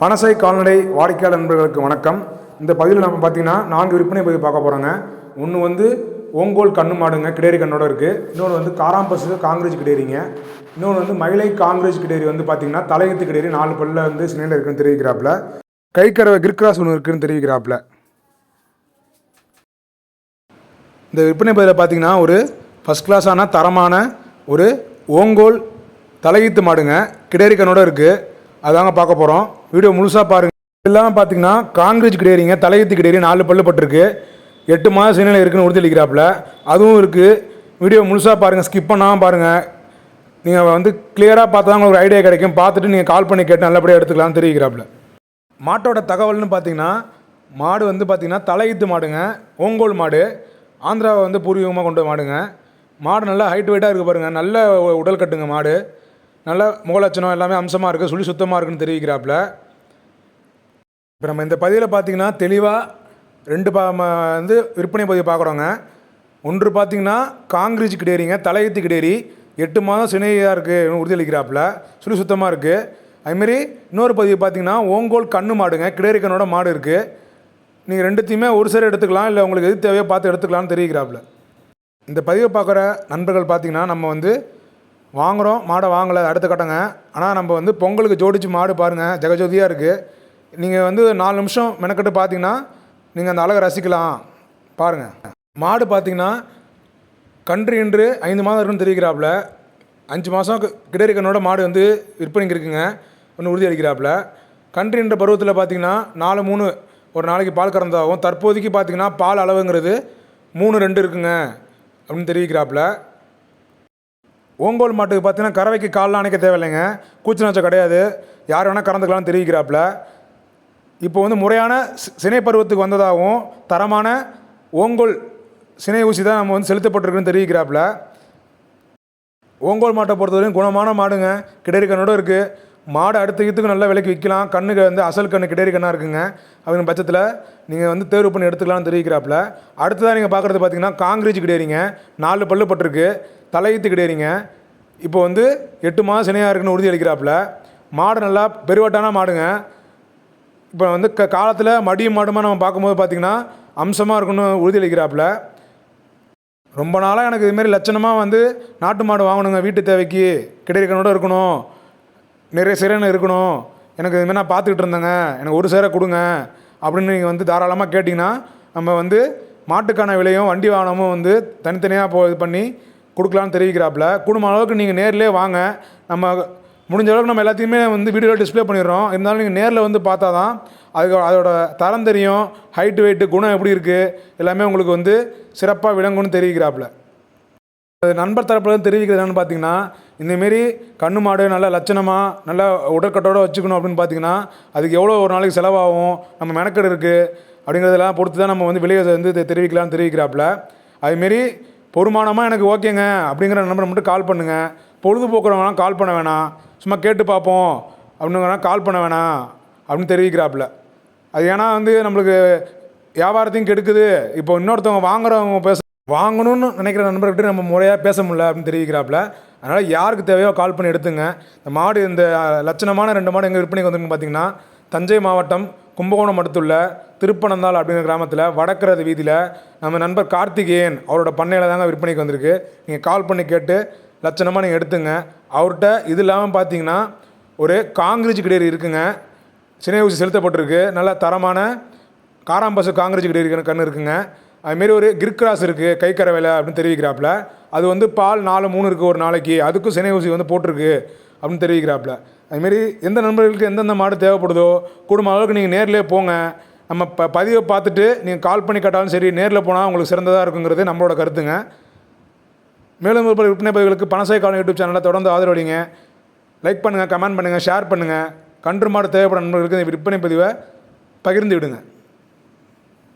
பனசை கால்நடை வாடிக்கையாளர் நண்பர்களுக்கு வணக்கம். இந்த பதிவில் நம்ம பார்த்தீங்கன்னா 4 விற்பனை பதிவு பார்க்க போகிறோங்க. ஒன்று வந்து ஓங்கோல் கண்ணு மாடுங்க, கிடேரி கண்ணோட இருக்குது. இன்னொன்று வந்து காராம்பசு காங்கிரேஜ் கிடேரிங்க. இன்னொன்று வந்து மயிலை காங்கிரேஜ் கிடேரி வந்து பார்த்தீங்கன்னா தலையத்து கிடேரி 4 பல்ல வந்து சினையில் இருக்குன்னு தெரிவிக்கிறாப்புல. கைக்கறவை கிர்கிராஸ் ஒன்று இருக்குன்னு தெரிவிக்கிறாப்புல. இந்த விற்பனை பதிவில் பார்த்தீங்கன்னா ஒரு ஃபஸ்ட் கிளாஸான தரமான ஒரு ஓங்கோல் தலையீத்து மாடுங்க, கிடேரி கண்ணோட இருக்குது. அதாங்க பார்க்க போகிறோம். வீடியோ முழுசாக பாருங்கள். இல்லாமல் பார்த்தீங்கன்னா காங்கிரேஜ் கிடேரிங்க, தலையீத்து கிடேரி 4 பல்லு பட்டிருக்கு. 8 மாதம் சினையில் இருக்குன்னு உறுதியளிக்கிறாப்புல. அதுவும் இருக்குது. வீடியோ முழுசாக பாருங்கள், ஸ்கிப் பண்ணாமல் பாருங்கள். நீங்கள் வந்து கிளியராக பார்த்தா தான் உங்களுக்கு ஒரு ஐடியா கிடைக்கும். பார்த்துட்டு நீங்கள் கால் பண்ணி கேட்டு நல்லபடியாக எடுத்துக்கலாம்னு தெரிவிக்கிறாப்புல. மாட்டோட தகவல்னு பார்த்தீங்கன்னா மாடு வந்து பார்த்தீங்கன்னா தலையீத்து மாடுங்க, ஓங்கோல் மாடு, ஆந்திராவை வந்து பூர்வீகமாக கொண்டு மாடுங்க. மாடு நல்லா ஹைட் வெயிட்டாக இருக்குது பாருங்கள். நல்ல உடல் கட்டுங்க மாடு. நல்ல முகலட்சணம் எல்லாமே அம்சமாக இருக்குது, சுழி சுத்தமாக இருக்குன்னு தெரிவிக்கிறாப்புல. இப்போ நம்ம இந்த பதிவில் பார்த்தீங்கன்னா தெளிவாக 2 வந்து விற்பனை பதிவு பார்க்குறோங்க. ஒன்று பார்த்தீங்கன்னா காங்கிரேஜ் கிடேரிங்க, தலையீத்து கிடேரி, 8 மாதம் சினையாக இருக்குது உறுதியளிக்கிறாப்புல, சுழி சுத்தமாக இருக்குது. அதுமாரி இன்னொரு பதிவு பார்த்தீங்கன்னா ஓங்கோல் கண்ணு மாடுங்க, கிடேரி கண்ணோட மாடு இருக்குது. நீங்கள் ரெண்டுத்தையுமே ஒரு சேர எடுத்துக்கலாம், இல்லை உங்களுக்கு எது தேவையோ பார்த்து எடுத்துக்கலாம்னு தெரிவிக்கிறாப்புல. இந்த பதிவை பார்க்குற நண்பர்கள் பார்த்தீங்கன்னா நம்ம வந்து வாங்குகிறோம், மாடை வாங்கலை அடுத்த கட்டங்க. ஆனால் நம்ம வந்து பொங்கலுக்கு ஜோடிச்சு மாடு பாருங்கள், ஜெகஜோதியாக இருக்குது. நீங்கள் வந்து 4 நிமிஷம் மெனக்கட்டு பார்த்தீங்கன்னா நீங்கள் அந்த அழகை ரசிக்கலாம். பாருங்கள், மாடு பார்த்தீங்கன்னா கன்று இன்று 5 மாதம் இருக்குன்னு தெரிவிக்கிறாப்புல. 5 மாதம் கிடேரி கண்ணோட மாடு வந்து விற்பனைக்கு இருக்குங்க, ஒன்று உறுதி அளிக்கிறாப்புல. கன்று இன்ற பருவத்தில் பார்த்தீங்கன்னா 4-3 ஒரு நாளைக்கு பால் கறந்தாகும். தற்போதைக்கு பார்த்தீங்கன்னா பால் அளவுங்கிறது 3-2 இருக்குங்க அப்படின்னு தெரிவிக்கிறாப்புல. ஓங்கோல் மாட்டுக்கு பார்த்தீங்கன்னா கறவைக்கு கால்லாம் அணைக்க தேவையில்லைங்க, கூச்சு நாச்சம் கிடையாது, யார் வேணால் கறந்துக்கலாம்னு தெரிவிக்கிறாப்புல. இப்போ வந்து முறையான சினை பருவத்துக்கு வந்ததாகவும் தரமான ஓங்கோல் சினை ஊசி தான் நம்ம வந்து செலுத்தப்பட்டிருக்குன்னு தெரிவிக்கிறாப்புல. ஓங்கோல் மாட்டை பொறுத்தவரைக்கும் குணமான மாடுங்க, கிடேரி கண்ணோட இருக்குது. மாடு அடுத்த இதுக்கு நல்ல விலைக்கு விற்கலாம். கண்ணுக்கு வந்து அசல் கண்ணு கிடேரி கண்ணாக இருக்குங்க. அவங்க பட்சத்தில் நீங்கள் வந்து தேர்வு பண்ணி எடுத்துக்கலாம்னு தெரிவிக்கிறாப்புல. அடுத்ததாக நீங்கள் பார்க்குறது பார்த்தீங்கன்னா காங்கிரேஜ் கிடேரிங்க, 4 பல்லு பட்டிருக்கு, தலையீத்து கிடேரிங்க. இப்போ வந்து 8 மாதம் சினையாக இருக்குன்னு உறுதி அளிக்கிறாப்புல. மாடு நல்லா பெருவட்டான மாடுங்க. இப்போ வந்து காலத்தில் மடியும் மாடுமா நம்ம பார்க்கும்போது பார்த்திங்கன்னா அம்சமாக இருக்குன்னு உறுதி அளிக்கிறாப்புல. ரொம்ப நாளாக எனக்கு இதுமாரி லட்சணமாக வந்து நாட்டு மாடு வாங்கணுங்க, வீட்டு தேவைக்கு கிடேரி கண்ணோட இருக்கணும், நிறைய சிறைன்னு இருக்கணும், எனக்கு இதுமாதிரி நான் பார்த்துக்கிட்டு இருந்தேங்க, எனக்கு ஒரு சேரை கொடுங்க அப்படின்னு நீங்கள் வந்து தாராளமாக கேட்டிங்கன்னா நம்ம வந்து மாட்டுக்கான விலையும் வண்டி வாகனமும் வந்து தனித்தனியாக இது பண்ணி கொடுக்கலான்னு தெரிவிக்கிறாப்புல. குடும்ப அளவுக்கு நீங்கள் நேரிலே வாங்க. நம்ம முடிஞ்ச அளவுக்கு நம்ம எல்லாத்தையுமே வந்து வீடியோவில் டிஸ்பிளே பண்ணிடுறோம். இருந்தாலும் நீங்கள் நேரில் வந்து பார்த்தா தான் அதுக்கு அதோட தரம் தெரியும், ஹைட்டு வெயிட்டு குணம் எப்படி இருக்குது எல்லாமே உங்களுக்கு வந்து சிறப்பாக விளங்கும்னு தெரிவிக்கிறாப்புல. நண்பர் தரப்புல தெரிவிக்கிறது என்னென்னு பார்த்தீங்கன்னா, இந்தமாரி கண்ணு மாடு நல்லா லட்சணமாக நல்லா உடற்கட்டோடு வச்சுக்கணும் அப்படின்னு பார்த்தீங்கன்னா அதுக்கு எவ்வளோ ஒரு நாளைக்கு செலவாகும், நம்ம மெனக்கெடு இருக்குது அப்படிங்கிறதெல்லாம் பொறுத்து தான் நம்ம வந்து விலையை வந்து தெரிவிக்கலாம்னு தெரிவிக்கிறாப்புல. அதுமாரி பொறுமானமாக எனக்கு ஓகேங்க அப்படிங்கிற நம்பரை மட்டும் கால் பண்ணுங்கள். பொழுதுபோக்குறவங்களாம் கால் பண்ண வேணாம், சும்மா கேட்டு பார்ப்போம் அப்படின்னா கால் பண்ண வேணாம் அப்படின்னு தெரிவிக்கிறாப்புல. அது ஏன்னா வந்து நம்மளுக்கு வியாபாரத்தையும் கெடுக்குது. இப்போ இன்னொருத்தவங்க வாங்குறவங்க வாங்கணும்னு நினைக்கிற நண்பர்கிட்ட நம்ம முறையாக பேச முடியல அப்படின்னு தெரிவிக்கிறாப்புல. அதனால் யாருக்கு தேவையோ கால் பண்ணி எடுத்துங்க. இந்த மாடு இந்த லட்சணமான 2 மாடு எங்கள் விற்பனைக்கு வந்துருக்குன்னு பார்த்தீங்கன்னா தஞ்சை மாவட்டம் கும்பகோணம் அடுத்துள்ள திருப்பனந்தாள் அப்படிங்கிற கிராமத்தில் வடக்கரது வீதியில் நம்ம நண்பர் கார்த்திகேயன் அவரோட பண்ணையில் தாங்க விற்பனைக்கு வந்திருக்கு. நீங்கள் கால் பண்ணி கேட்டு லட்சணமாக நீங்கள் எடுத்துங்க. அவர்கிட்ட இது இல்லாமல் பார்த்தீங்கன்னா ஒரு காங்கிரேஜ் கிடேரி இருக்குங்க, சினை ஊசி செலுத்தப்பட்டிருக்கு, நல்ல தரமான காராம்பசு காங்கிரேஜ் கிடேரி கன்று இருக்குங்க. அதுமாரி ஒரு கிர்கிராஸ் இருக்குது, கைக்கறவையில் அப்படின்னு தெரிவிக்கிறாப்புல. அது வந்து பால் 4-3 இருக்குது ஒரு நாளைக்கு, அதுக்கும் சினை ஊசி வந்து போட்டிருக்கு அப்படின்னு தெரிவிக்கிறாப்புல. அதுமாரி எந்த நண்பர்களுக்கு எந்தெந்த மாடு தேவைப்படுதோ குடும்ப அளவுக்கு நீங்கள் நேரிலே போங்க. நம்ம பதிவை பார்த்துட்டு நீங்கள் கால் பண்ணி கேட்டாலும் சரி, நேரில் போனால் உங்களுக்கு சிறந்ததாக இருக்குங்கிறது நம்மளோட கருத்துங்க. மேலும் ஒரு விற்பனை பதிவுகளுக்கு பனசை கால்நடை யூடியூப் சேனலை தொடர்ந்து ஆதரவளிங்க. லைக் பண்ணுங்கள், கமெண்ட் பண்ணுங்கள், ஷேர் பண்ணுங்கள். கன்று மாடு தேவைப்படும் நண்பர்களுக்கு இந்த விற்பனை பதிவை பகிர்ந்து விடுங்க.